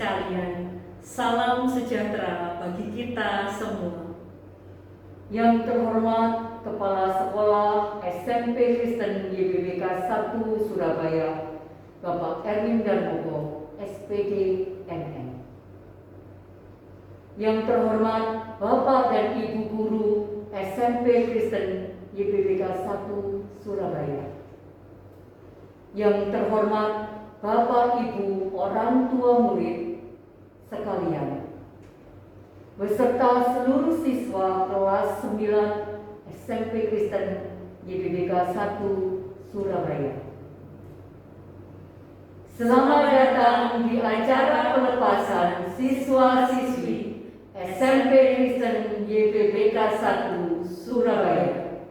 sekalian, salam sejahtera bagi kita semua. Yang terhormat Kepala Sekolah SMP Kristen YBBK 1 Surabaya, Bapak Erwin Darmoko, SPD MM. Yang terhormat Bapak dan Ibu Guru SMP Kristen YBBK 1 Surabaya. Yang terhormat Bapak Ibu orang tua murid sekalian, beserta seluruh siswa kelas 9 SMP Kristen YBBK 1 Surabaya. Selamat datang di acara pelepasan siswa-siswi SMP Kristen YBBK 1 Surabaya.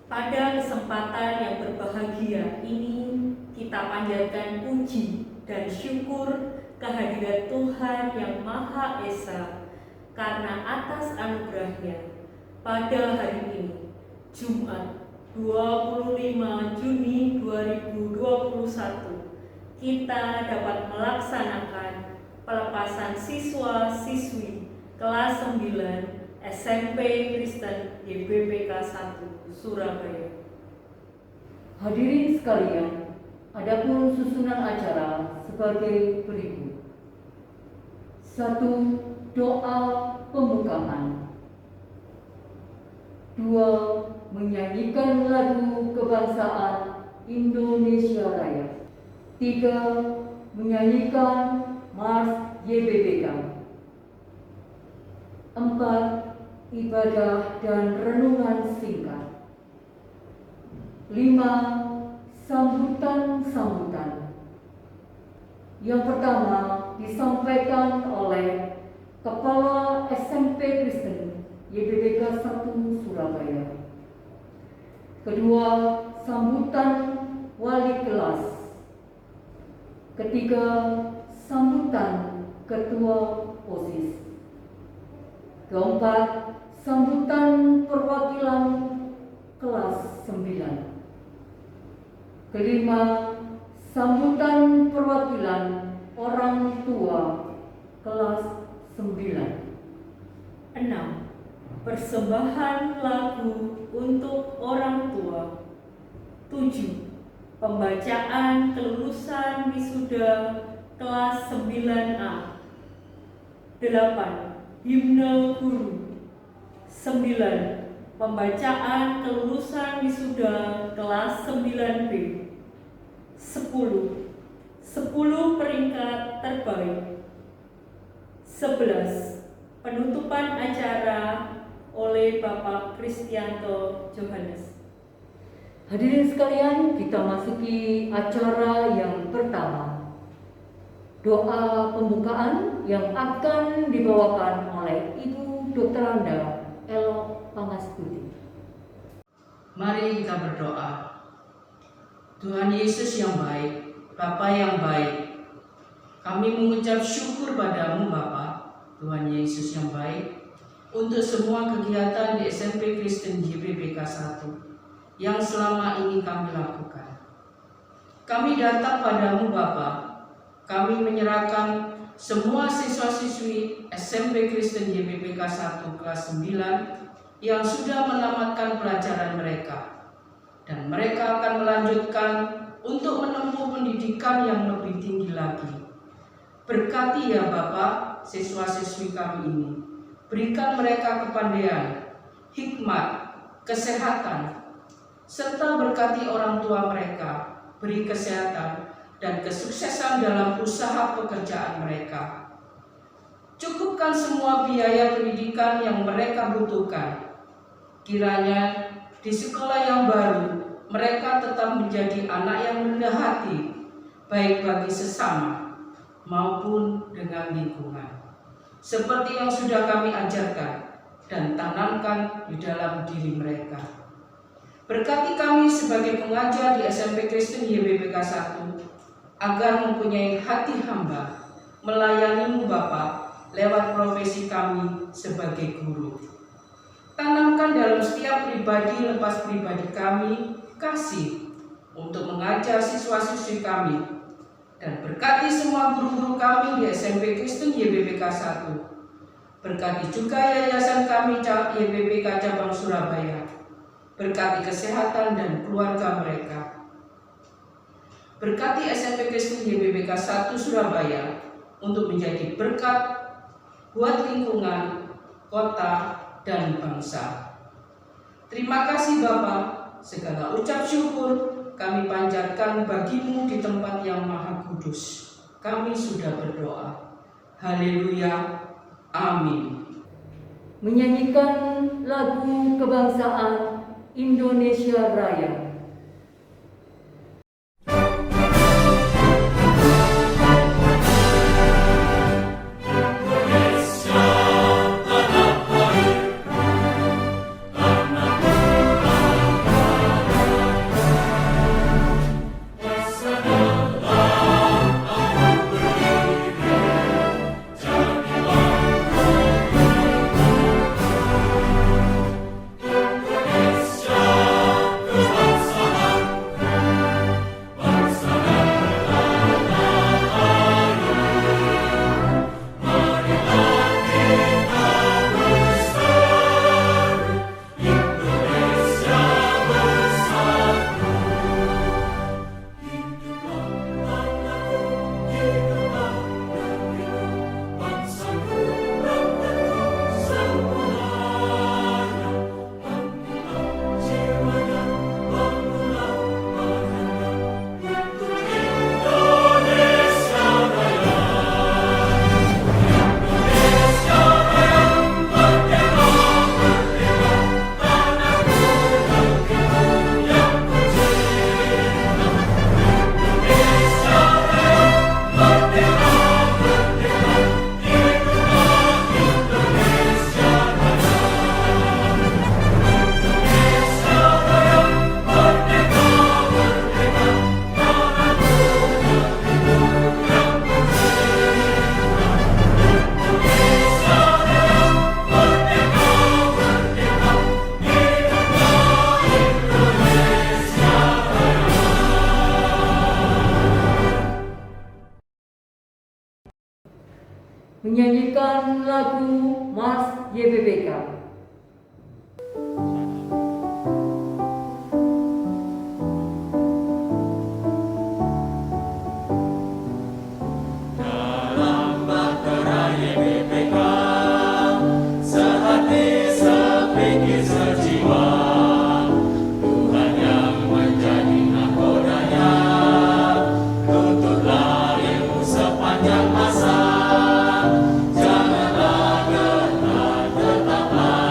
Pada kesempatan yang berbahagia ini, kita panjatkan puji dan syukur kehadirat Tuhan yang Maha Esa karena atas anugerahnya pada hari ini, Jumat 25 Juni 2021, kita dapat melaksanakan pelepasan siswa-siswi kelas 9 SMP Kristen YBBK 1 Surabaya. Hadirin sekalian, adapun susunan acara sebagai berikut. 1. Doa pembukaan. 2. Menyanyikan lagu kebangsaan Indonesia Raya. 3. Menyanyikan Mars YBBK. 4. Ibadah dan renungan singkat. 5. Sambutan. Yang pertama disampaikan oleh Kepala SMP Kristen YBBK 1 Surabaya. Kedua, sambutan wali kelas. Ketiga, sambutan ketua OSIS. Keempat, sambutan perwakilan kelas 9. Kelima, sambutan perwakilan orang tua kelas 9. 6. Persembahan lagu untuk orang tua. 7. Pembacaan kelulusan wisuda kelas 9A. 8. Himne guru. 9. Pembacaan kelulusan wisuda kelas 9B. 10 peringkat terbaik. 11. Penutupan acara oleh Bapak Kristianto Johannes. Hadirin sekalian, kita masuki acara yang pertama. Doa pembukaan yang akan dibawakan oleh Ibu Dr. Anda Elo Pangastuti. Mari kita berdoa. Tuhan Yesus yang baik, Bapa yang baik, kami mengucap syukur padamu Bapa, Tuhan Yesus yang baik, untuk semua kegiatan di SMP Kristen YBBK 1 yang selama ini kami lakukan. Kami datang padamu Bapa, kami menyerahkan semua siswa-siswi SMP Kristen YBBK 1 kelas 9 yang sudah menamatkan pelajaran mereka, dan mereka akan melanjutkan untuk menempuh pendidikan yang lebih tinggi lagi. Berkati ya Bapa siswa-siswi kami ini, berikan mereka kepandaian, hikmat, kesehatan, serta berkati orang tua mereka, beri kesehatan dan kesuksesan dalam usaha pekerjaan mereka. Cukupkan semua biaya pendidikan yang mereka butuhkan. Kiranya di sekolah yang baru mereka tetap menjadi anak yang rendah hati, baik bagi sesama maupun dengan lingkungan, seperti yang sudah kami ajarkan dan tanamkan di dalam diri mereka. Berkati kami sebagai pengajar di SMP Kristen YBBK 1 agar mempunyai hati hamba melayani-Mu Bapa lewat profesi kami sebagai guru. Tanamkan dalam setiap pribadi lepas pribadi kami kasih untuk mengajar siswa-siswi kami, Dan berkati semua guru-guru kami di SMP Kristen YBPK 1. Berkati juga yayasan kami YBPK Cabang Surabaya. Berkati kesehatan dan keluarga mereka. Berkati SMP Kristen YBPK 1 Surabaya untuk menjadi berkat buat lingkungan, kota, dan bangsa. Terima kasih Bapa, segala ucap syukur kami panjatkan bagimu di tempat yang maha kudus. Kami sudah berdoa. Haleluya. Amin. Menyanyikan lagu kebangsaan Indonesia Raya. Menyanyikan lagu Mars YBPK. Sepanjang masa, janganlah gentar tetaplah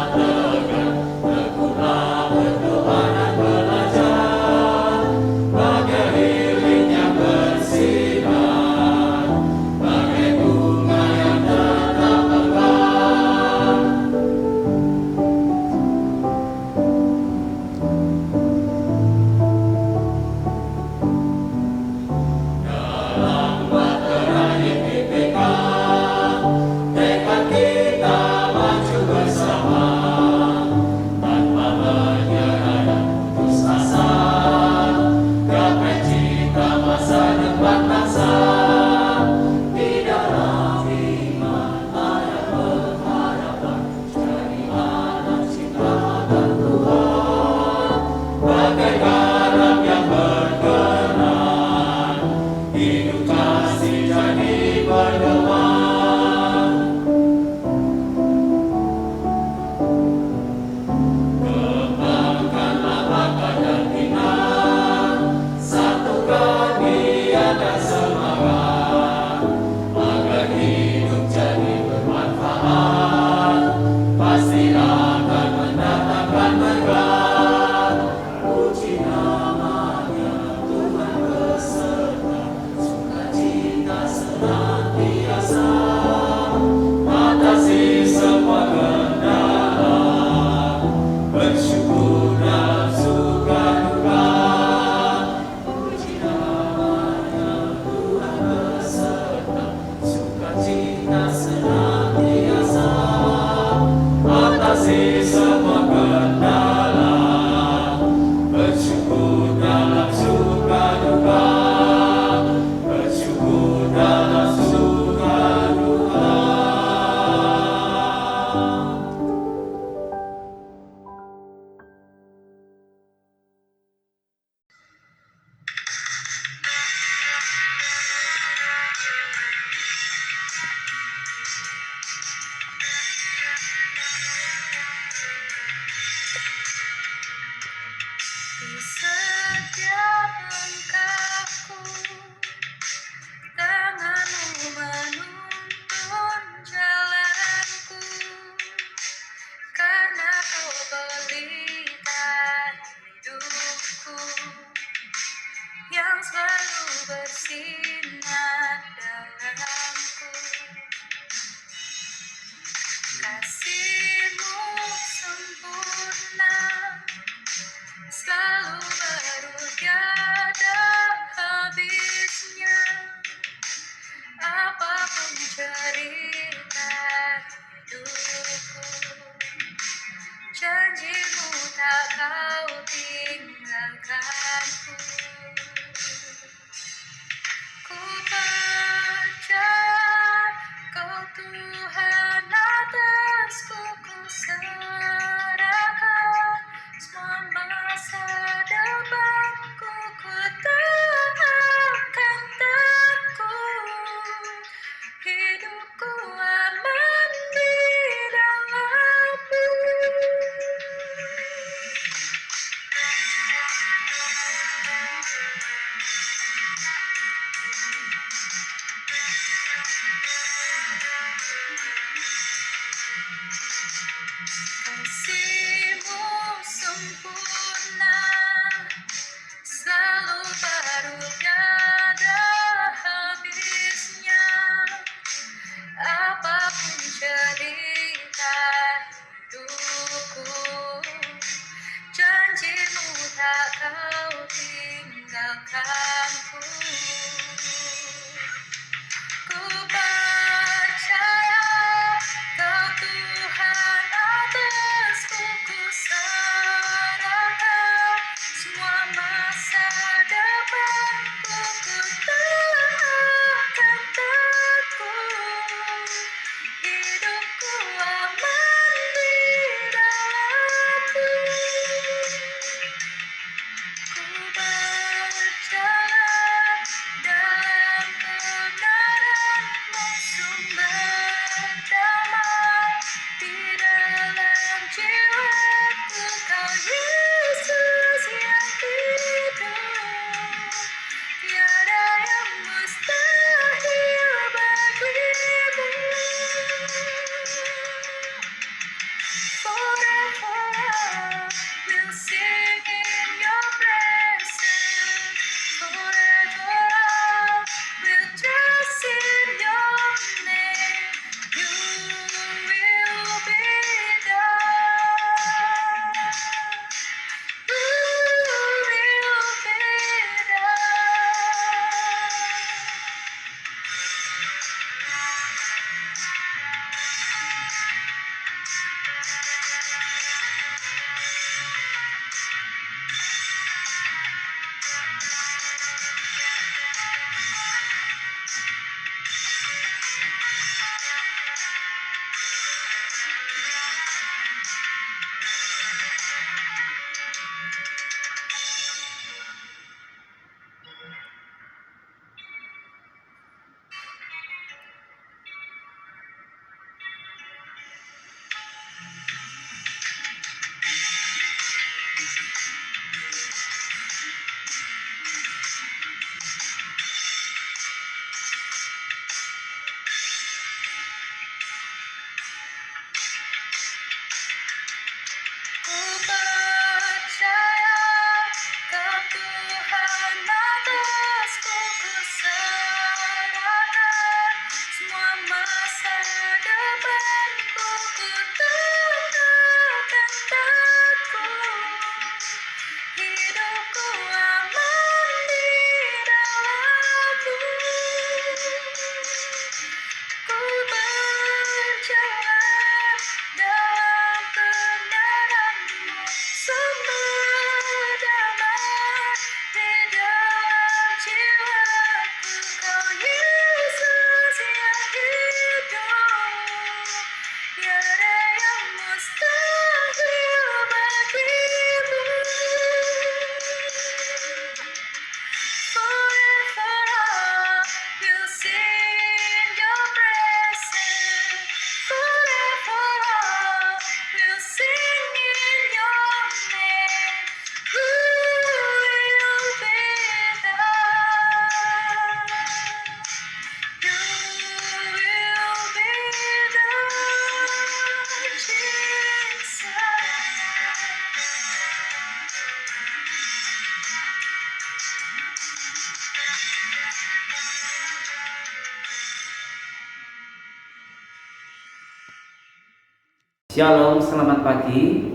Shalom, selamat pagi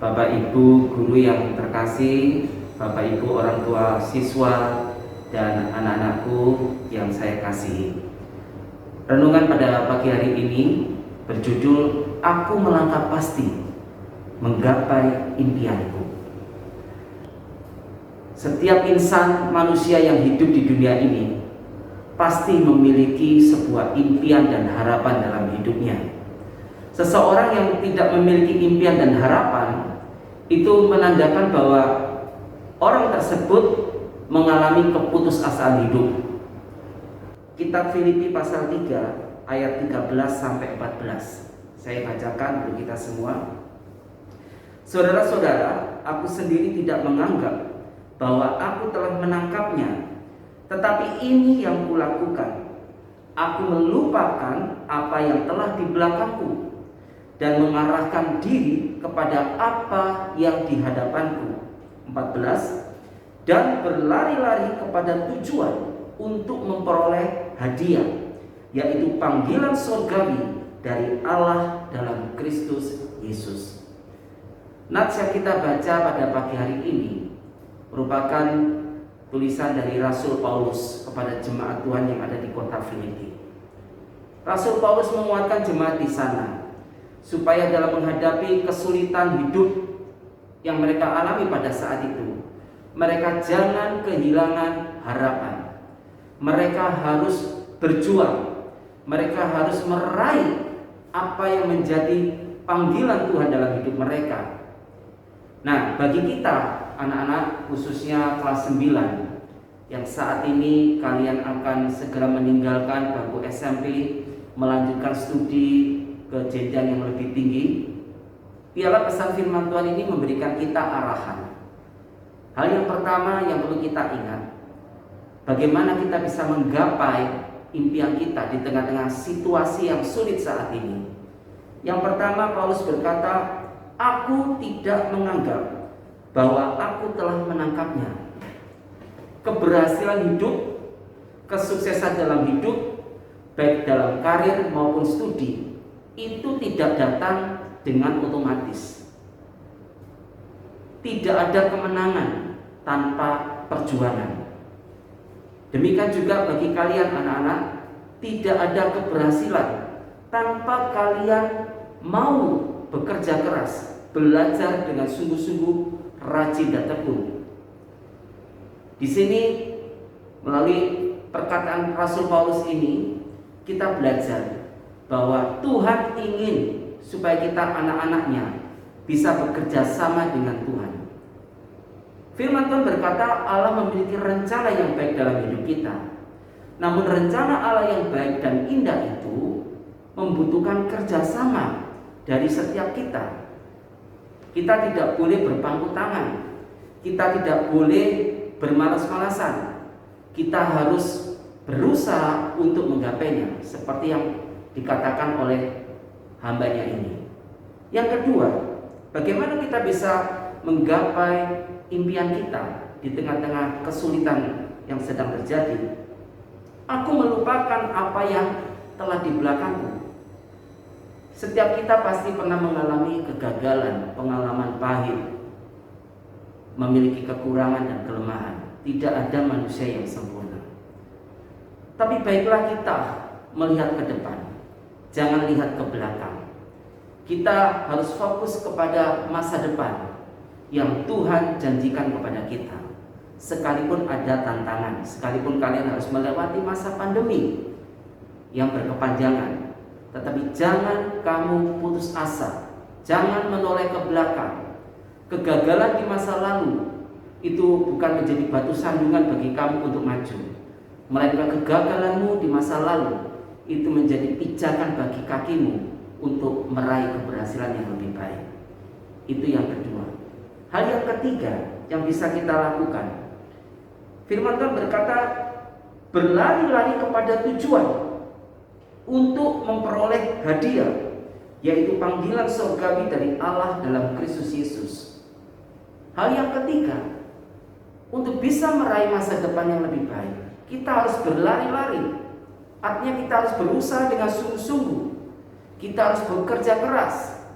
Bapak Ibu guru yang terkasih, Bapak Ibu orang tua siswa, dan anak-anakku yang saya kasihi. Renungan pada pagi hari ini berjudul Aku Melangkah Pasti Menggapai Impianku. Setiap insan manusia yang hidup di dunia ini pasti memiliki sebuah impian dan harapan dalam hidupnya. Seseorang yang tidak memiliki impian dan harapan itu menandakan bahwa orang tersebut mengalami keputusasaan hidup. Kitab Filipi pasal 3 ayat 13 sampai 14. Saya bacakan untuk kita semua. Saudara-saudara, aku sendiri tidak menganggap bahwa aku telah menangkapnya, tetapi ini yang kulakukan. Aku melupakan apa yang telah di belakangku dan mengarahkan diri kepada apa yang di hadapanku. 14. Dan berlari-lari kepada tujuan untuk memperoleh hadiah, yaitu panggilan surgawi dari Allah dalam Kristus Yesus. Nats yang kita baca pada pagi hari ini merupakan tulisan dari Rasul Paulus kepada jemaat Tuhan yang ada di kota Filipi. Rasul Paulus menguatkan jemaat di sana supaya dalam menghadapi kesulitan hidup yang mereka alami pada saat itu, mereka jangan kehilangan harapan. Mereka harus berjuang. Mereka harus meraih apa yang menjadi panggilan Tuhan dalam hidup mereka. Nah, bagi kita anak-anak khususnya kelas 9 yang saat ini kalian akan segera meninggalkan bangku SMP, melanjutkan studi ke jenjang yang lebih tinggi, biarlah pesan firman Tuhan ini memberikan kita arahan. Hal yang pertama yang perlu kita ingat, bagaimana kita bisa menggapai impian kita di tengah-tengah situasi yang sulit saat ini. Yang pertama, Paulus berkata, aku tidak menganggap bahwa aku telah menangkapnya. Keberhasilan hidup, kesuksesan dalam hidup, baik dalam karir maupun studi, itu tidak datang dengan otomatis. Tidak ada kemenangan tanpa perjuangan. Demikian juga bagi kalian anak-anak, tidak ada keberhasilan tanpa kalian mau bekerja keras, belajar dengan sungguh-sungguh, rajin dan tekun. Di sini melalui perkataan Rasul Paulus ini kita belajar bahwa Tuhan ingin supaya kita anak-anaknya bisa bekerja sama dengan Tuhan. Firman Tuhan berkata Allah memiliki rencana yang baik dalam hidup kita. Namun rencana Allah yang baik dan indah itu membutuhkan kerjasama dari setiap kita. Kita tidak boleh berpangku tangan. Kita tidak boleh bermalas-malasan. Kita harus berusaha untuk menggapainya seperti yang dikatakan oleh hambanya ini. Yang kedua, bagaimana kita bisa menggapai impian kita di tengah-tengah kesulitan yang sedang terjadi? Aku melupakan apa yang telah di belakangku. Setiap kita pasti pernah mengalami kegagalan, pengalaman pahit, memiliki kekurangan dan kelemahan. Tidak ada manusia yang sempurna. Tapi baiklah kita melihat ke depan. Jangan lihat ke belakang. Kita harus fokus kepada masa depan yang Tuhan janjikan kepada kita. Sekalipun ada tantangan, sekalipun kalian harus melewati masa pandemi yang berkepanjangan, tetapi jangan kamu putus asa. Jangan menoleh ke belakang. Kegagalan di masa lalu itu bukan menjadi batu sandungan bagi kamu untuk maju, melainkan kegagalanmu di masa lalu itu menjadi pijakan bagi kakimu untuk meraih keberhasilan yang lebih baik. Itu yang kedua. Hal yang ketiga yang bisa kita lakukan, firman Tuhan berkata, berlari-lari kepada tujuan untuk memperoleh hadiah, yaitu panggilan surgawi dari Allah dalam Kristus Yesus. Hal yang ketiga, untuk bisa meraih masa depan yang lebih baik, kita harus berlari-lari. Artinya kita harus berusaha dengan sungguh-sungguh. Kita harus bekerja keras.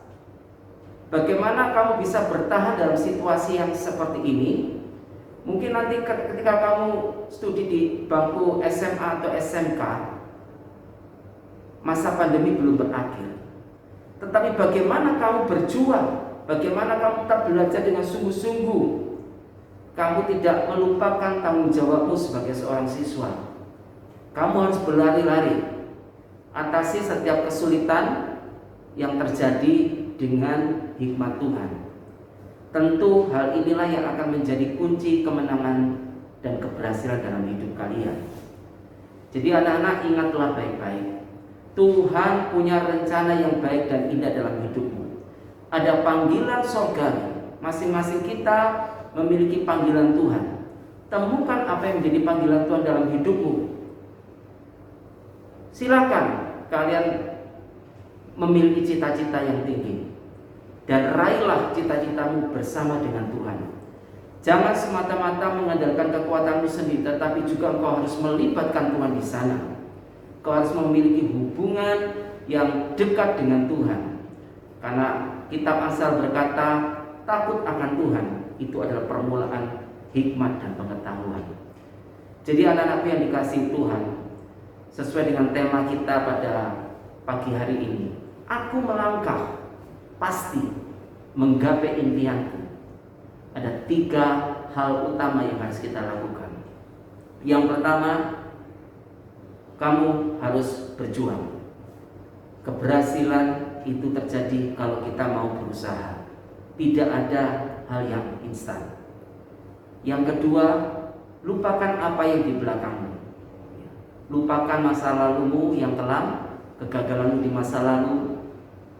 Bagaimana kamu bisa bertahan dalam situasi yang seperti ini? Mungkin nanti ketika kamu studi di bangku SMA atau SMK, masa pandemi belum berakhir. Tetapi bagaimana kamu berjuang? Bagaimana kamu tetap belajar dengan sungguh-sungguh? Kamu tidak melupakan tanggung jawabmu sebagai seorang siswa. Kamu harus berlari-lari, atasi setiap kesulitan yang terjadi dengan hikmat Tuhan. Tentu hal inilah yang akan menjadi kunci kemenangan dan keberhasilan dalam hidup kalian. Jadi anak-anak, ingatlah baik-baik, Tuhan punya rencana yang baik dan indah dalam hidupmu. Ada panggilan sorgawi. Masing-masing kita memiliki panggilan Tuhan. Temukan apa yang menjadi panggilan Tuhan dalam hidupmu. Silakan kalian memiliki cita-cita yang tinggi dan raihlah cita-citamu bersama dengan Tuhan. Jangan semata-mata mengandalkan kekuatanmu sendiri, tetapi juga engkau harus melibatkan Tuhan di sana. Engkau harus memiliki hubungan yang dekat dengan Tuhan. Karena kitab Amsal berkata, takut akan Tuhan itu adalah permulaan hikmat dan pengetahuan. Jadi anak-anakku yang dikasihi Tuhan, sesuai dengan tema kita pada pagi hari ini, aku melangkah pasti menggapai impianku. Ada 3 hal utama yang harus kita lakukan. Yang pertama, kamu harus berjuang. Keberhasilan itu terjadi kalau kita mau berusaha. Tidak ada hal yang instan. Yang kedua, lupakan apa yang di belakangmu. Lupakan masa lalumu yang kelam, kegagalanmu di masa lalu,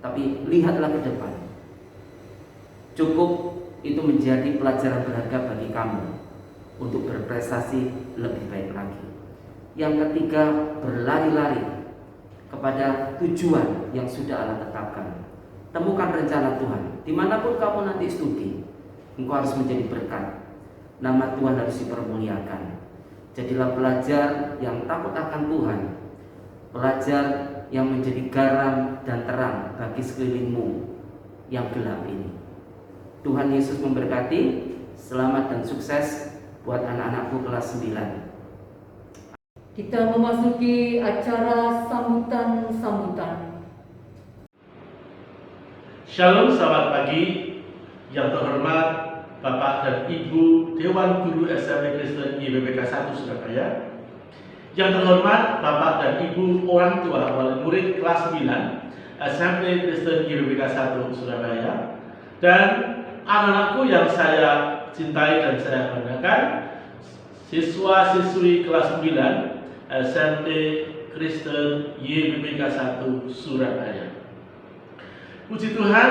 tapi lihatlah ke depan. Cukup itu menjadi pelajaran berharga bagi kamu untuk berprestasi lebih baik lagi. Yang ketiga, berlari-lari kepada tujuan yang sudah Allah tetapkan. Temukan rencana Tuhan. Dimanapun kamu nanti studi, engkau harus menjadi berkat. Nama Tuhan harus dipermuliakan. Jadilah pelajar yang takut akan Tuhan, pelajar yang menjadi garam dan terang bagi sekelilingmu yang gelap ini. Tuhan Yesus memberkati. Selamat dan sukses buat anak-anakku kelas 9. Kita memasuki acara sambutan-sambutan. Shalom, selamat pagi. Yang terhormat Bapak dan Ibu Dewan Guru SMP Kristen YBBK 1 Surabaya. Yang terhormat Bapak dan Ibu orang tua wali murid kelas 9 SMP Kristen YBBK 1 Surabaya. Dan anak-anakku yang saya cintai dan saya banggakan, siswa-siswi kelas 9 SMP Kristen YBBK 1 Surabaya. Puji Tuhan,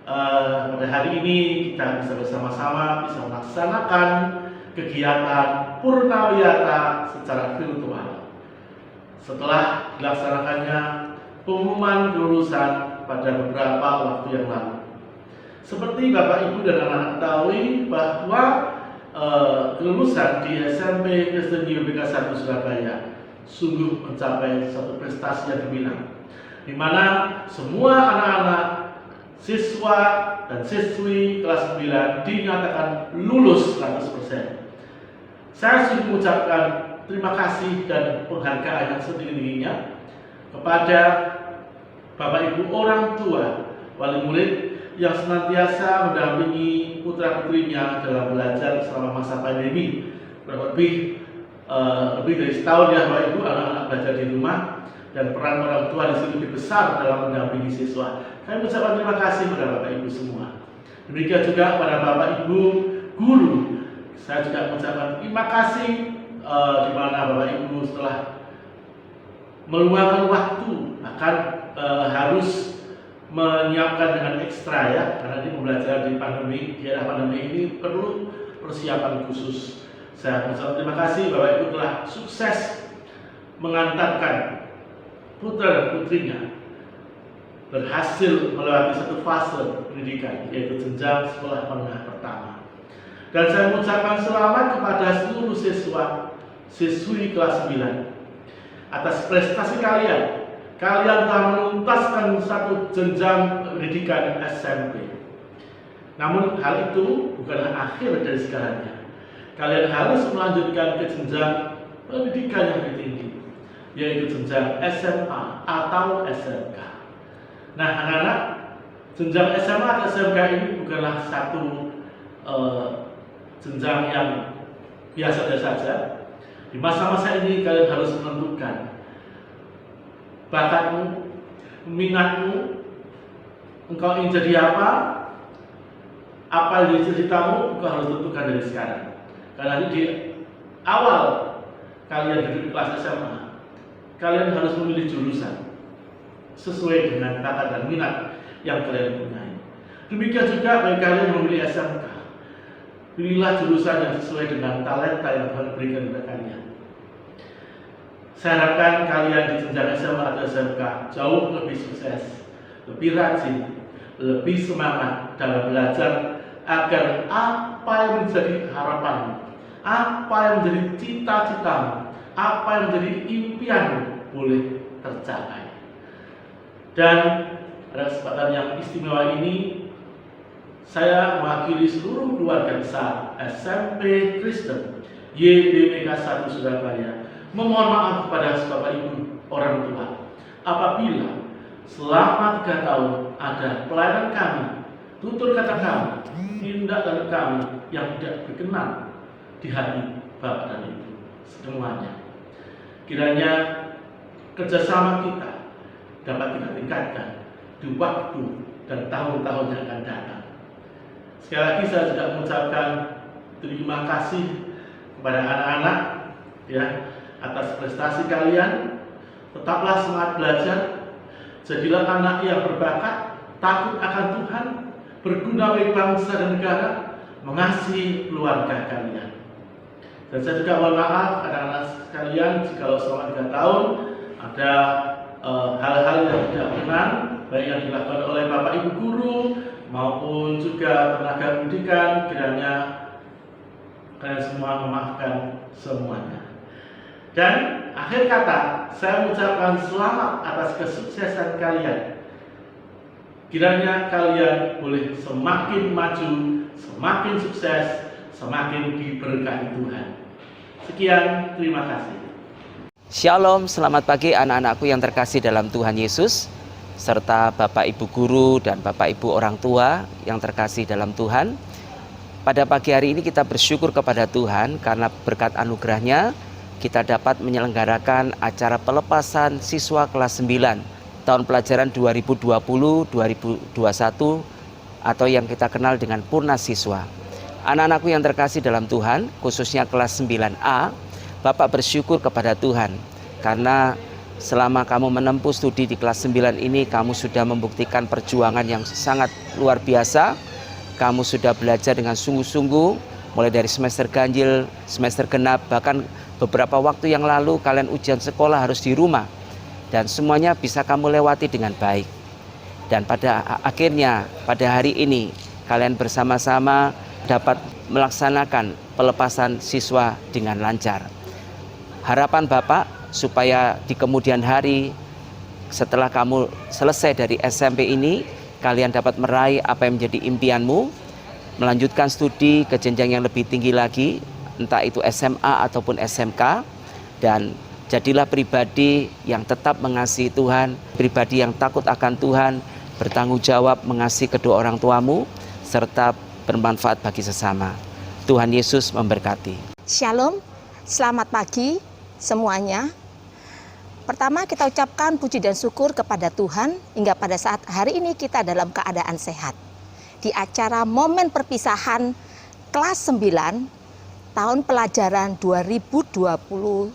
pada hari ini kita bisa bersama-sama bisa melaksanakan kegiatan Purnawiyata secara virtual. Setelah dilaksanakannya pengumuman kelulusan pada beberapa waktu yang lalu. Seperti Bapak Ibu dan anak-anak ketahui bahwa kelulusan di SMP Kristen YBBK 1 Surabaya sungguh mencapai satu prestasi yang gemilang, di mana semua anak-anak, siswa dan siswi kelas 9 dinyatakan lulus 100%. Saya sungguh mengucapkan terima kasih dan penghargaan yang setinggi-tingginya kepada Bapak Ibu orang tua wali murid yang senantiasa mendampingi putra-putrinya dalam belajar selama masa pandemi. Kurang lebih dari setahun ya Bapak Ibu, anak-anak belajar di rumah dan peran orang tua di sini lebih besar dalam mendampingi siswa. Saya mengucapkan terima kasih kepada Bapak Ibu semua. Demikian juga kepada Bapak Ibu guru. Saya juga mengucapkan terima kasih di mana Bapak Ibu setelah meluangkan waktu akan harus menyiapkan dengan ekstra ya, karena ini pembelajaran di era pandemi ini perlu persiapan khusus. Saya mengucapkan terima kasih Bapak Ibu telah sukses mengantarkan putra dan putrinya berhasil melewati satu fase pendidikan, yaitu jenjang sekolah menengah pertama. Dan saya mengucapkan selamat kepada seluruh siswa siswi kelas 9 atas prestasi kalian kalian telah menuntaskan satu jenjang pendidikan SMP. Namun hal itu bukanlah akhir dari segalanya. Kalian harus melanjutkan ke jenjang pendidikan yang lebih tinggi, yaitu jenjang SMA atau SMK. Nah, anak-anak, jenjang SMA atau SMK ini bukanlah satu jenjang yang biasa saja. Di masa-masa ini kalian harus menentukan bakatmu, minatmu, engkau ingin jadi apa yang jadi ceritamu, engkau harus tentukan dari sekarang. Karena di awal kalian duduk di kelas SMA, kalian harus memilih jurusan sesuai dengan bakat dan minat yang kalian punyai. Demikian juga bagi kalian yang memilih SMK, pilihlah jurusan yang sesuai dengan talenta yang Tuhan berikan kepada kalian. Saya harapkan kalian di jenjang SMA atau SMK jauh lebih sukses, lebih rajin, lebih semangat dalam belajar, agar apa yang menjadi harapanmu, apa yang menjadi cita-citamu, apa yang menjadi impianmu boleh tercapai. Dan pada kesempatan yang istimewa ini, saya mewakili seluruh keluarga besar SMP Kristen YBMK 1 Surabaya memohon maaf kepada Bapak Ibu orang tua apabila selama 3 tahun ada pelayanan kami, tutur kata kami, tindakan kami yang tidak berkenan di hati Bapak dan Ibu semuanya. Kiranya kerjasama kita dapat kita tingkatkan di waktu dan tahun-tahun yang akan datang. Sekali lagi saya juga mengucapkan terima kasih kepada anak-anak ya atas prestasi kalian. Tetaplah semangat belajar, jadilah anak yang berbakat, takut akan Tuhan, berguna bagi bangsa dan negara, mengasihi keluarga kalian. Dan saya juga mohon maaf anak-anak sekalian jika selama 3 tahun ada hal-hal yang tidak benar, baik yang dilakukan oleh Bapak Ibu guru maupun juga tenaga pendidikan, kiranya kalian semua memaafkan semuanya. Dan akhir kata, saya mengucapkan selamat atas kesuksesan kalian. Kiranya kalian boleh semakin maju, semakin sukses, semakin diberkati Tuhan. Sekian, terima kasih. Shalom, selamat pagi anak-anakku yang terkasih dalam Tuhan Yesus, serta Bapak Ibu guru dan Bapak Ibu orang tua yang terkasih dalam Tuhan. Pada pagi hari ini kita bersyukur kepada Tuhan karena berkat anugerah-Nya kita dapat menyelenggarakan acara pelepasan siswa kelas 9 tahun pelajaran 2020-2021 atau yang kita kenal dengan Purna Siswa. Anak-anakku yang terkasih dalam Tuhan, khususnya kelas 9A, Bapak bersyukur kepada Tuhan karena selama kamu menempuh studi di kelas 9 ini, kamu sudah membuktikan perjuangan yang sangat luar biasa. Kamu sudah belajar dengan sungguh-sungguh, mulai dari semester ganjil, semester genap, bahkan beberapa waktu yang lalu kalian ujian sekolah harus di rumah. Dan semuanya bisa kamu lewati dengan baik. Dan pada akhirnya, pada hari ini, kalian bersama-sama dapat melaksanakan pelepasan siswa dengan lancar. Harapan Bapak supaya di kemudian hari setelah kamu selesai dari SMP ini, kalian dapat meraih apa yang menjadi impianmu, melanjutkan studi ke jenjang yang lebih tinggi lagi, entah itu SMA ataupun SMK, dan jadilah pribadi yang tetap mengasihi Tuhan, pribadi yang takut akan Tuhan, bertanggung jawab mengasihi kedua orang tuamu, serta bermanfaat bagi sesama. Tuhan Yesus memberkati. Shalom, selamat pagi semuanya. Pertama kita ucapkan puji dan syukur kepada Tuhan hingga pada saat hari ini kita dalam keadaan sehat. Di acara momen perpisahan kelas 9 tahun pelajaran 2020-2021,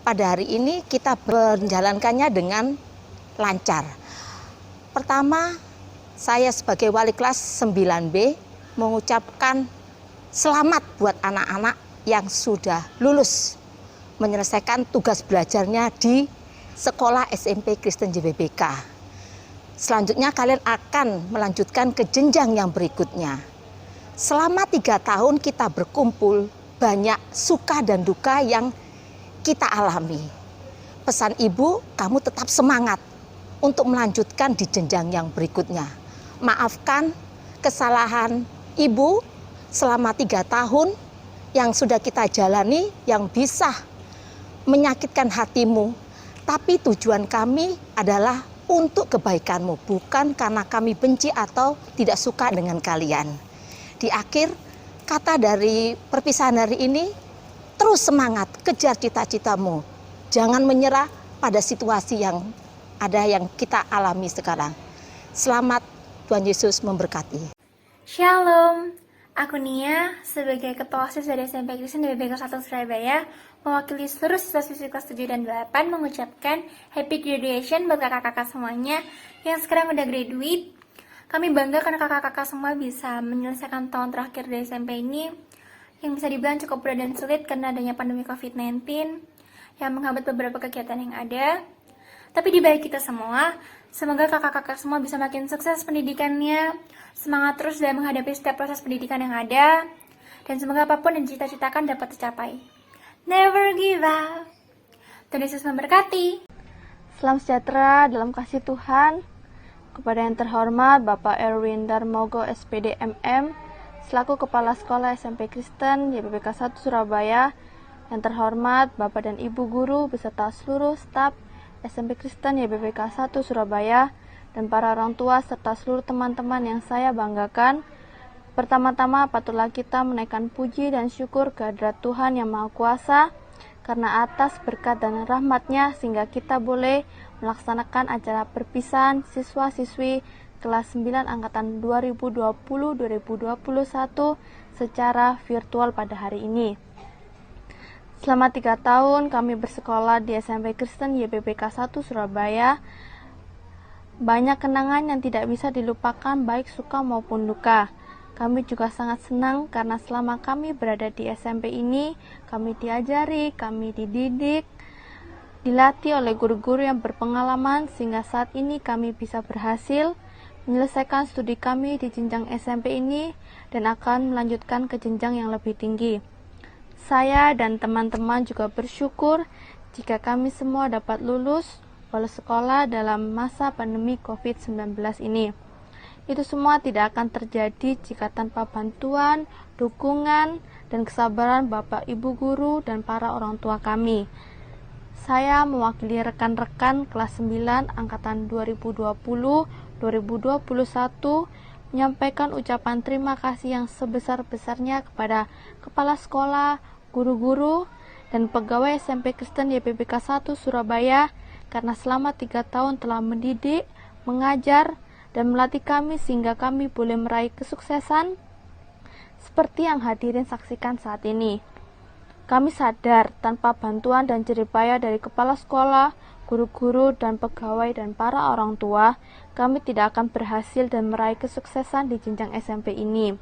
pada hari ini kita menjalankannya dengan lancar. Pertama, saya sebagai wali kelas 9B mengucapkan selamat buat anak-anak yang sudah lulus menyelesaikan tugas belajarnya di sekolah SMP Kristen JBBK. Selanjutnya kalian akan melanjutkan ke jenjang yang berikutnya. Selama 3 tahun kita berkumpul, banyak suka dan duka yang kita alami. pesan ibu, kamu tetap semangat untuk melanjutkan di jenjang yang berikutnya. Maafkan kesalahan ibu selama 3 tahun yang sudah kita jalani, yang bisa menyakitkan hatimu. Tapi tujuan kami adalah untuk kebaikanmu, bukan karena kami benci atau tidak suka dengan kalian. Di akhir kata dari perpisahan hari ini, terus semangat, kejar cita-citamu. Jangan menyerah pada situasi yang ada yang kita alami sekarang. Selamat, Tuhan Yesus memberkati. Shalom, aku Nia sebagai Ketua OSIS dari SMP Kristen DBBK 1 Surabaya mewakili seluruh siswa-siswi kelas 7 dan 8 mengucapkan Happy Graduation buat kakak-kakak semuanya yang sekarang udah graduate. Kami bangga karena kakak-kakak semua bisa menyelesaikan tahun terakhir di SMP ini yang bisa dibilang cukup berat dan sulit karena adanya pandemi COVID-19 yang menghambat beberapa kegiatan yang ada. Tapi di balik kita semua, semoga kakak-kakak semua bisa makin sukses pendidikannya, semangat terus dalam menghadapi setiap proses pendidikan yang ada, dan semoga apapun yang dicita-citakan dapat tercapai. Never give up. Tuhan Yesus memberkati. Salam sejahtera dalam kasih Tuhan. Kepada yang terhormat Bapak Erwin Darmogo SPD MM, selaku Kepala Sekolah SMP Kristen YBBK 1 Surabaya, yang terhormat Bapak dan Ibu Guru beserta seluruh staf SMP Kristen YBBK 1 Surabaya, dan para orang tua serta seluruh teman-teman yang saya banggakan. Pertama-tama patutlah kita menaikkan puji dan syukur kehadirat Tuhan yang Maha Kuasa, karena atas berkat dan rahmat-Nya sehingga kita boleh melaksanakan acara perpisahan siswa-siswi kelas 9 angkatan 2020-2021 secara virtual pada hari ini. Selama 3 tahun kami bersekolah di SMP Kristen YBBK 1 Surabaya. Banyak kenangan yang tidak bisa dilupakan baik suka maupun duka. Kami juga sangat senang karena selama kami berada di SMP ini, kami diajari, kami dididik, dilatih oleh guru-guru yang berpengalaman sehingga saat ini kami bisa berhasil menyelesaikan studi kami di jenjang SMP ini dan akan melanjutkan ke jenjang yang lebih tinggi. Saya dan teman-teman juga bersyukur jika kami semua dapat lulus walau sekolah dalam masa pandemi COVID-19 ini. Itu semua tidak akan terjadi jika tanpa bantuan, dukungan, dan kesabaran Bapak Ibu Guru dan para orang tua kami. Saya mewakili rekan-rekan kelas 9 angkatan 2020-2021 menyampaikan ucapan terima kasih yang sebesar-besarnya kepada kepala sekolah, guru-guru, dan pegawai SMP Kristen YBBK 1 Surabaya karena selama 3 tahun telah mendidik, mengajar, dan melatih kami sehingga kami boleh meraih kesuksesan seperti yang hadirin saksikan saat ini. Kami sadar tanpa bantuan dan jeripaya dari kepala sekolah, guru-guru, dan pegawai dan para orang tua, kami tidak akan berhasil dan meraih kesuksesan di jenjang SMP ini.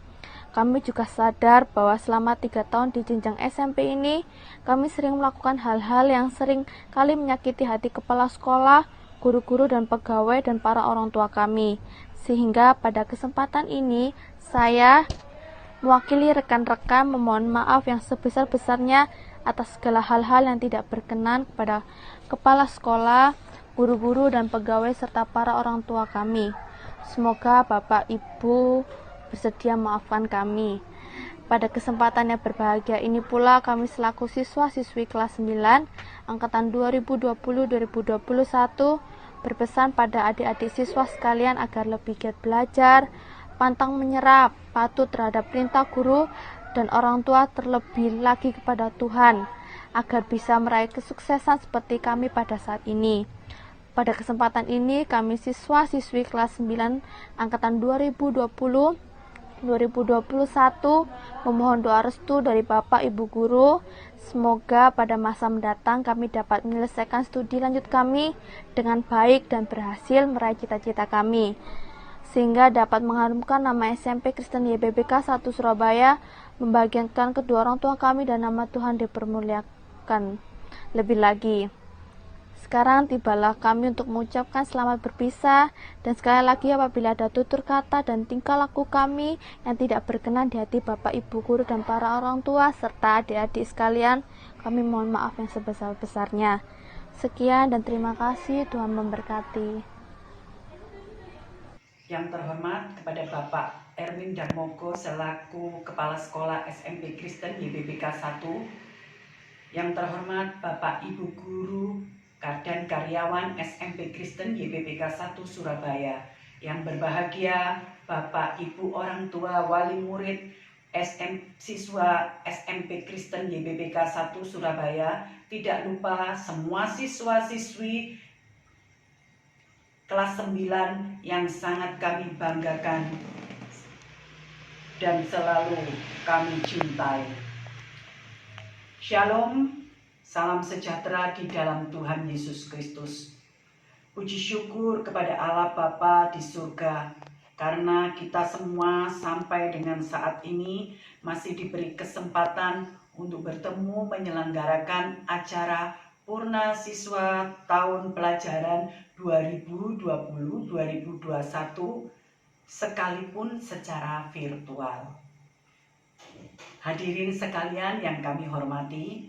Kami juga sadar bahwa selama 3 tahun di jenjang SMP ini, kami sering melakukan hal-hal yang sering kali menyakiti hati kepala sekolah, guru-guru, dan pegawai dan para orang tua kami. Sehingga pada kesempatan ini, saya mewakili rekan-rekan memohon maaf yang sebesar-besarnya atas segala hal-hal yang tidak berkenan kepada kepala sekolah, guru-guru, dan pegawai serta para orang tua kami. Semoga Bapak Ibu bersedia maafkan kami. Pada kesempatan yang berbahagia ini pula kami selaku siswa-siswi kelas 9 angkatan 2020-2021 berpesan pada adik-adik siswa sekalian agar lebih giat belajar, pantang menyerah, patuh terhadap perintah guru dan orang tua, terlebih lagi kepada Tuhan, agar bisa meraih kesuksesan seperti kami pada saat ini. Pada kesempatan ini, kami siswa-siswi kelas 9 angkatan 2020-2021 memohon doa restu dari Bapak Ibu Guru. Semoga pada masa mendatang kami dapat menyelesaikan studi lanjut kami dengan baik dan berhasil meraih cita-cita kami, sehingga dapat mengharumkan nama SMP Kristen YBBK 1 Surabaya, membahagiakan kedua orang tua kami, dan nama Tuhan dipermuliakan lebih lagi. Sekarang tibalah kami untuk mengucapkan selamat berpisah, dan sekali lagi apabila ada tutur kata dan tingkah laku kami yang tidak berkenan di hati Bapak Ibu Guru dan para orang tua serta adik-adik sekalian, kami mohon maaf yang sebesar-besarnya. Sekian dan terima kasih, Tuhan memberkati. Yang terhormat kepada Bapak Erwin Darmogo selaku Kepala Sekolah SMP Kristen YBBK 1. Yang terhormat Bapak Ibu Guru dan karyawan SMP Kristen YBBK 1 Surabaya. Yang berbahagia Bapak Ibu orang tua wali murid siswa SMP Kristen YBBK 1 Surabaya. Tidak lupa semua siswa-siswi kelas 9 yang sangat kami banggakan dan selalu kami cintai. Shalom, salam sejahtera di dalam Tuhan Yesus Kristus. Puji syukur kepada Allah Bapa di surga, karena kita semua sampai dengan saat ini masih diberi kesempatan untuk bertemu menyelenggarakan acara Purna Siswa Tahun Pelajaran 2020-2021 sekalipun secara virtual. Hadirin sekalian yang kami hormati,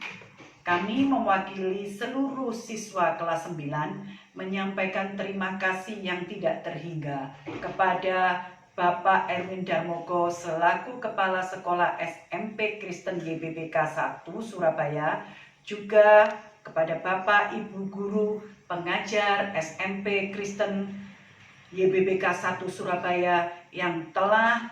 kami mewakili seluruh siswa kelas 9 menyampaikan terima kasih yang tidak terhingga kepada Bapak Erwin Darmogo selaku Kepala Sekolah SMP Kristen YBBK 1 Surabaya, juga kepada Bapak Ibu Guru pengajar SMP Kristen YBBK 1 Surabaya yang telah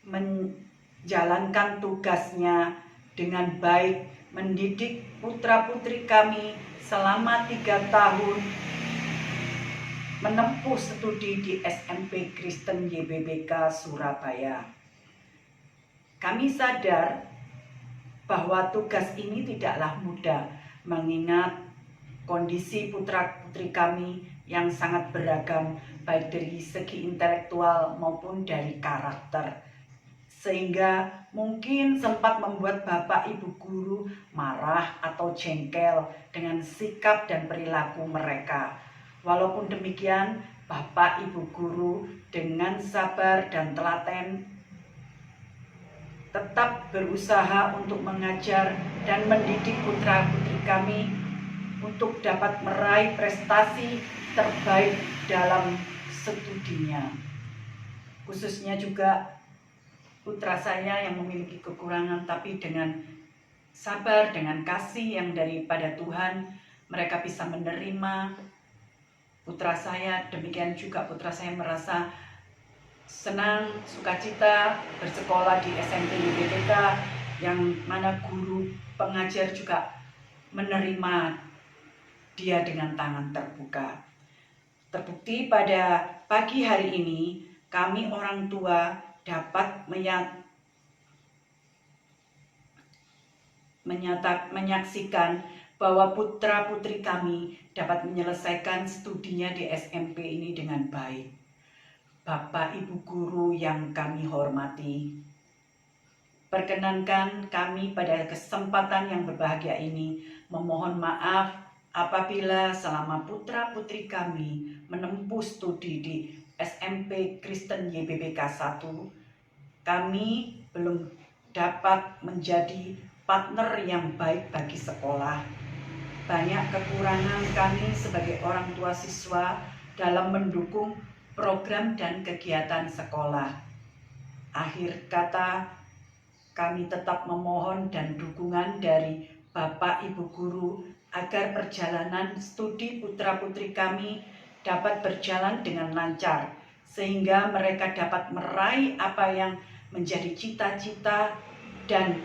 menjalankan tugasnya dengan baik, mendidik putra-putri kami selama 3 tahun menempuh studi di SMP Kristen YBBK Surabaya. Kami sadar bahwa tugas ini tidaklah mudah, mengingat kondisi putra-putri kami yang sangat beragam, baik dari segi intelektual maupun dari karakter. Sehingga mungkin sempat membuat Bapak Ibu Guru marah atau jengkel dengan sikap dan perilaku mereka. Walaupun demikian, Bapak Ibu Guru dengan sabar dan telaten tetap berusaha untuk mengajar dan mendidik putra-putri kami untuk dapat meraih prestasi terbaik dalam studinya. Khususnya juga putra saya yang memiliki kekurangan, tapi dengan sabar, dengan kasih yang daripada Tuhan, mereka bisa menerima putra saya. Demikian juga putra saya merasa senang, sukacita bersekolah di SMP YBBK, yang mana guru pengajar juga menerima dia dengan tangan terbuka. Terbukti pada pagi hari ini kami orang tua dapat menyaksikan bahwa putra-putri kami dapat menyelesaikan studinya di SMP ini dengan baik. Bapak Ibu Guru yang kami hormati, perkenankan kami pada kesempatan yang berbahagia ini memohon maaf apabila selama putra-putri kami menempuh studi di SMP Kristen YBBK 1, kami belum dapat menjadi partner yang baik bagi sekolah. Banyak kekurangan kami sebagai orang tua siswa dalam mendukung program dan kegiatan sekolah. Akhir kata, kami tetap memohon dan dukungan dari Bapak Ibu Guru agar perjalanan studi putra-putri kami dapat berjalan dengan lancar, sehingga mereka dapat meraih apa yang menjadi cita-cita dan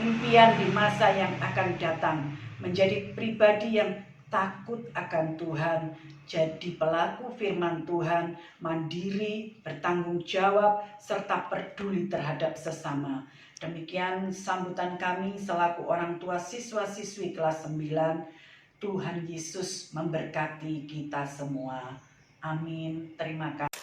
impian di masa yang akan datang, menjadi pribadi yang takut akan Tuhan, jadi pelaku firman Tuhan, mandiri, bertanggung jawab, serta peduli terhadap sesama. Demikian sambutan kami selaku orang tua siswa-siswi kelas 9. Tuhan Yesus memberkati kita semua. Amin. Terima kasih.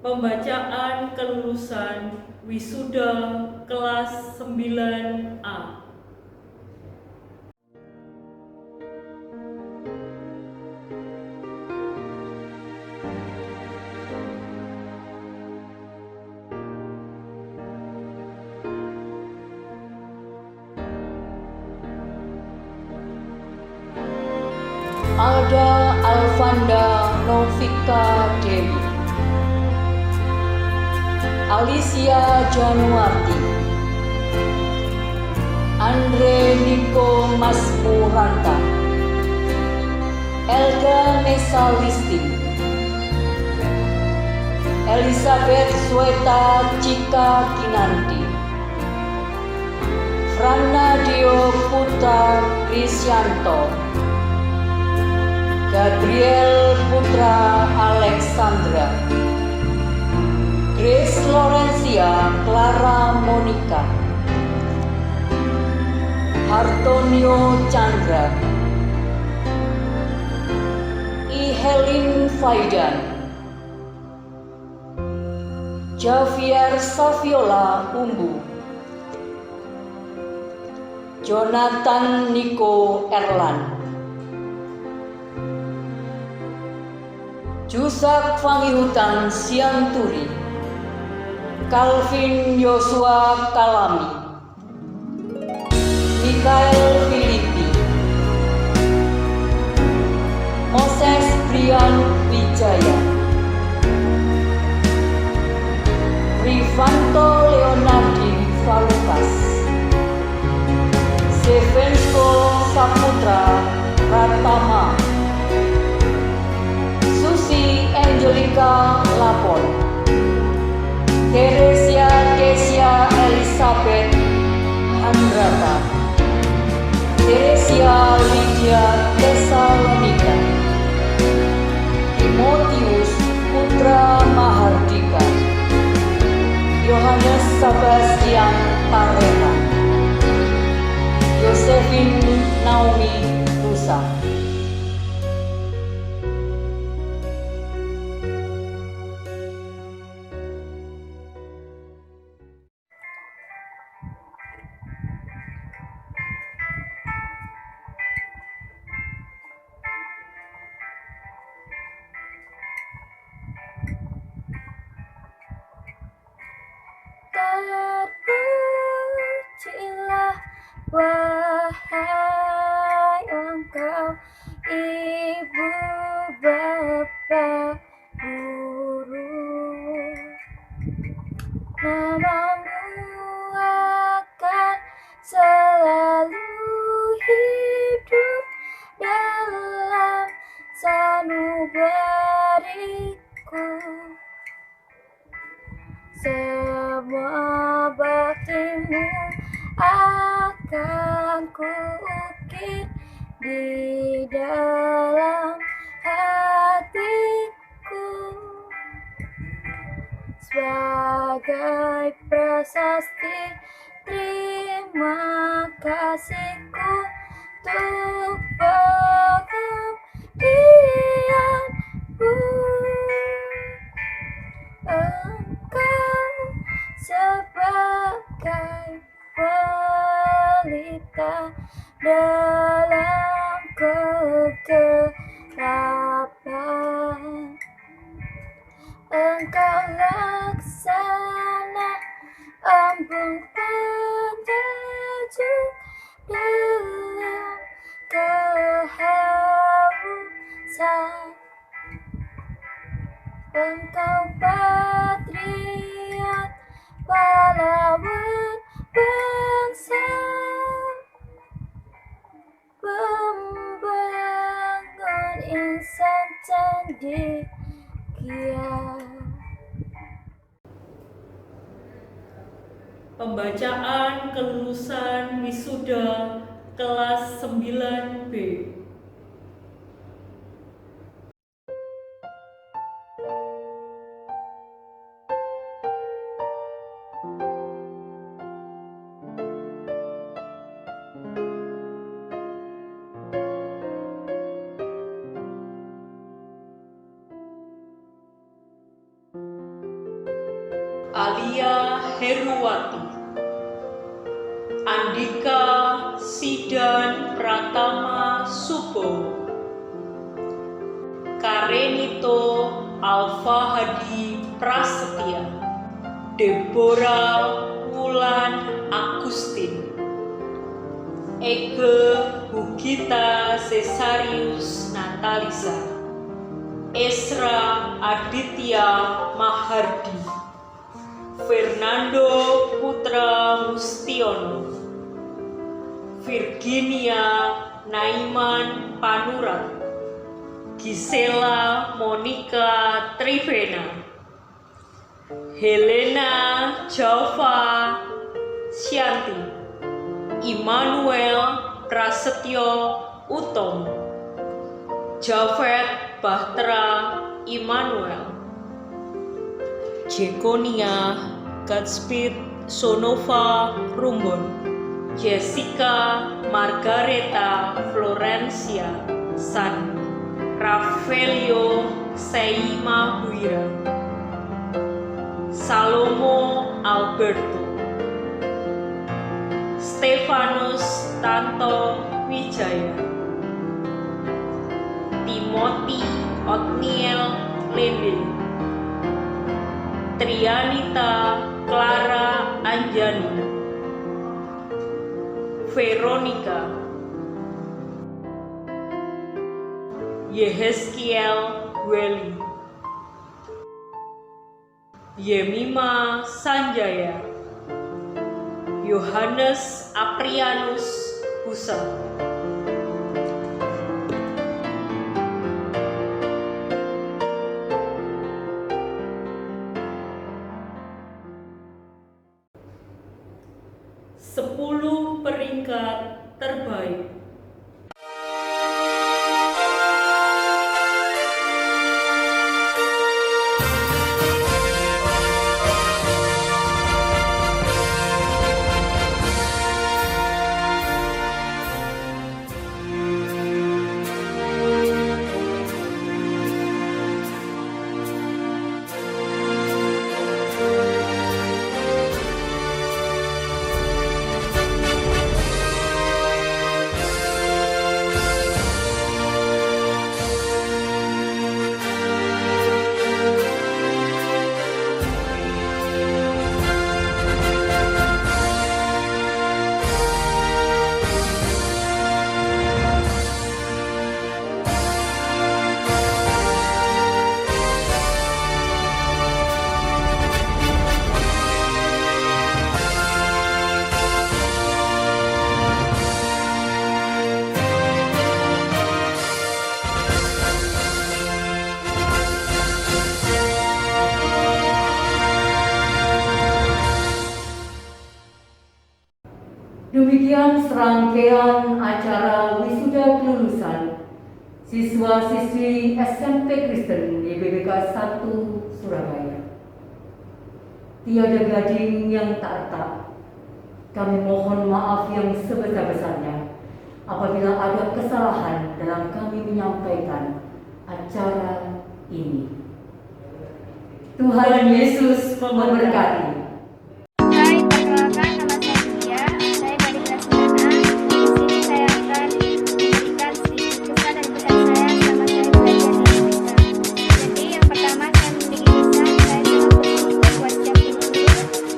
Pembacaan kelulusan wisuda kelas 9A. Alda Alvanda Novika Dewi, Alicia Januarti, Andre Niko Masmuranta, Elga Nesa Listing, Elizabeth Sweta Cika Kinanti, Franadio Putra Krisyanto, Gabriel Putra Alexandra, Grace Lorencia Clara Monica, Hartonio Chandra, I Helin Faidan, Javier Saviola Umbu, Jonathan Niko Erlan, Jusak Fangihutan Sianturi, Calvin Yosua Kalami, Mikael Filipi, Moses Brian Wijaya, Rivanto Leonardi Falukas, Sevensko Saputra Pratama, Susi Angelica Lapon, Teresia Kesia Elizabeth Handrata, Teresia Lydia Tesalonika, Timotius Putra Mahardika, Yohanes Sebastian Pareha, Josephine Naomi Nusa. Terpujilah wahai engkau, ibu bapa guru, namamu akan selalu hidup dalam sanubariku. Semua baktimu akan kuukir di dalam hatiku, sebagai prasasti terima kasihku untuk pengabdianmu. Engkau sebagai pelita dalam kegelapan, engkau laksana embun penyejuk dalam kehausan, engkau patriot pahlawan bangsa, pembangun insan cendekia. Pembacaan kelulusan wisuda kelas 9B. Alia Heruwati, Andika Sidan Pratama Subowo, Karenito Alfa Hadi Prasetya, Deborah Wulan Agustin, Ege Bugita Cesarius Natalisa, Esra Aditya Mahardi, Fernando Putra Mustiono, Virginia Naiman Panurat, Gisela Monica Trivena, Helena Java Syanti, Immanuel Prasetyo Utomo, Javed Bahtera Immanuel, Jekonia Godspeed Sonova Rumbon, Jessica Margareta Florencia San, Rafaelio Seima Huira, Salomo Alberto, Stefanus Tanto Wijaya, Timothy Otniel Lende, Trianita Clara Anjani, Veronica, Yehezkiel Weli, Yemima Sanjaya, Yohanes Aprianus Busa. Sepuluh peringkat terbaik. Demikian serangkaian acara wisuda kelulusan siswa-siswi SMP Kristen YBBK 1 Surabaya. Tiada gading yang tak retak. Kami mohon maaf yang sebesar-besarnya apabila ada kesalahan dalam kami menyampaikan acara ini. Tuhan Yesus memberkati. Hai, perkenalkan nama saya Lydia. Saya dari kelas 9A. Di sini saya akan memberikan sedikit kisah dari pesan saya selama saya belajar di IPK. Jadi yang pertama saya memiliki kisah saya telah bersyukur buat setiap guru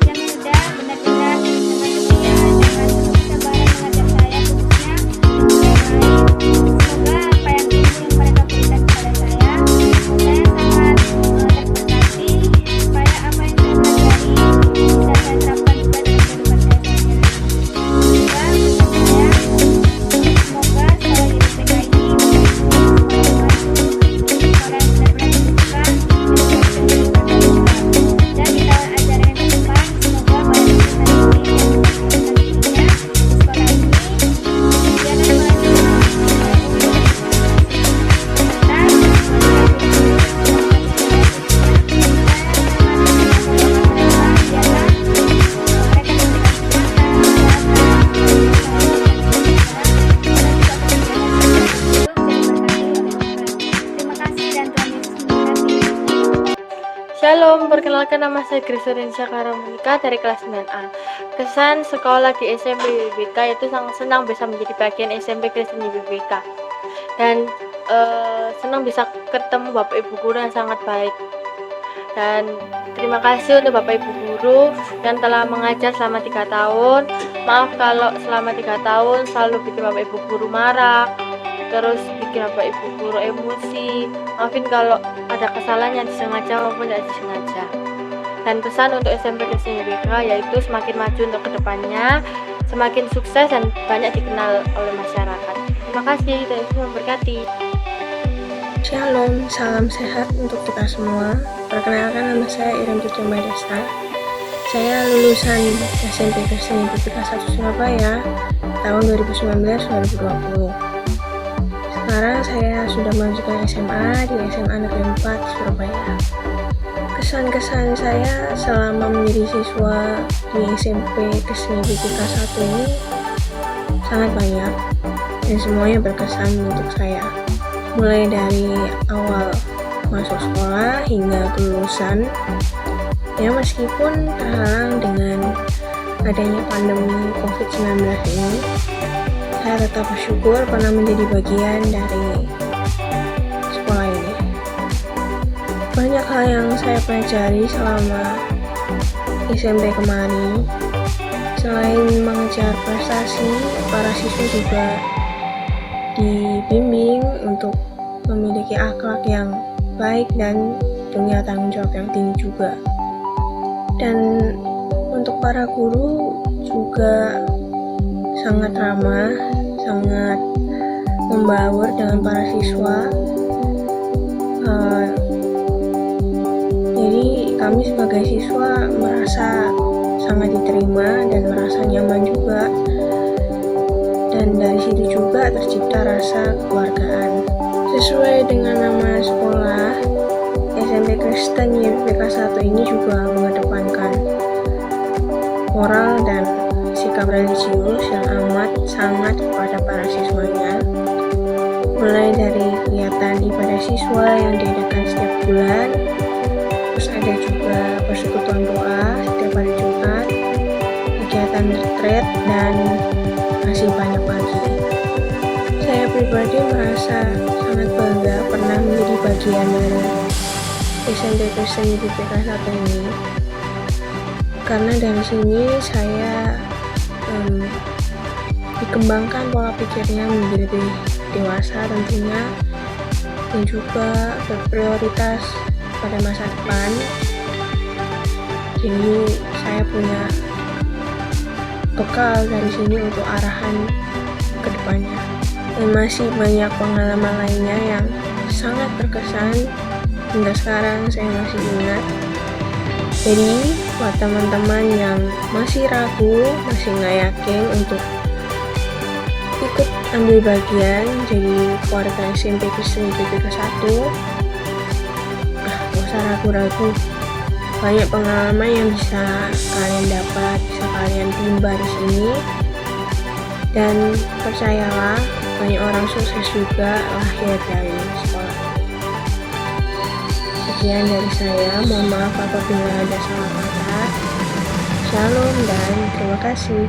yang sudah benar-benar dengan setia dengan penuh kesabaran mengajar saya, khususnya guru yang lain. Semoga apa yang ilmu yang mereka berikan kepada saya sangat terberkati supaya apa yang saya pelajari Shalom, perkenalkan nama saya Grisorinsa Karamonika dari kelas 9A. Kesan sekolah di SMP YBBK itu sangat senang bisa menjadi bagian SMP Kristen YBBK. Dan senang bisa ketemu Bapak Ibu Guru yang sangat baik. Dan terima kasih untuk Bapak Ibu Guru yang telah mengajar selama 3 tahun. Maaf kalau selama 3 tahun selalu bikin Bapak Ibu Guru marah, terus bikin Bapak Ibu Guru emosi. Maafin kalau ada kesalahan yang disengaja maupun tidak disengaja. Dan pesan untuk SMP Kristen YBBK yaitu semakin maju untuk kedepannya, semakin sukses dan banyak dikenal oleh masyarakat. Terima kasih, dan Yesus memberkati. Shalom, salam sehat untuk kita semua. Perkenalkan, nama saya Iren Tucemba Desta. Saya lulusan SMP Kristen YBBK 1 Surabaya tahun 2019-2020. Sekarang saya sudah melanjutkan SMA di SMA Negeri 4 Surabaya. Kesan-kesan saya selama menjadi siswa di SMP Kristen YBBK 1 ini sangat banyak dan semuanya berkesan untuk saya. Mulai dari awal masuk sekolah hingga kelulusan, ya meskipun terhalang dengan adanya pandemi COVID-19 ini, saya tetap bersyukur pernah menjadi bagian dari sekolah ini. Banyak hal yang saya pelajari selama SMP kemarin. Selain mengejar prestasi, para siswa juga dibimbing untuk memiliki akhlak yang baik dan punya tanggung jawab yang tinggi juga. Dan untuk para guru juga sangat ramah, sangat membaur dengan para siswa. Jadi kami sebagai siswa merasa sangat diterima dan merasa nyaman juga. Dan dari situ juga tercipta rasa kekeluargaan. Sesuai dengan nama sekolah, SMP Kristen YBBK 1 ini juga mengedepankan moral dan sikap religius yang amat sangat kepada para siswanya. Mulai dari kegiatan ibadah siswa yang diadakan setiap bulan, terus ada juga persekutuan doa setiap hari Jumat, kegiatan retreat, dan masih banyak lagi. Saya pribadi merasa sangat bangga pernah menjadi bagian dari SMP Kristen YBBK 1 ini, karena dari sini saya dikembangkan pola pikirnya menjadi lebih dewasa tentunya, dan juga berprioritas pada masa depan. Jadi saya punya bekal dari sini untuk arahan ke depannya. Dan masih banyak pengalaman lainnya yang sangat berkesan hingga sekarang saya masih ingat. Jadi buat teman-teman yang masih ragu, masih nggak yakin untuk ikut ambil bagian jadi keluarga SMP Kristen YBBK 1, gak usah ragu-ragu. Banyak pengalaman yang bisa kalian dapat, bisa kalian timba di sini. Dan percayalah, banyak orang sukses juga lahir dari sekolah ini. Sekian dari saya, mohon maaf apabila ada salah kata. Shalom dan terima kasih.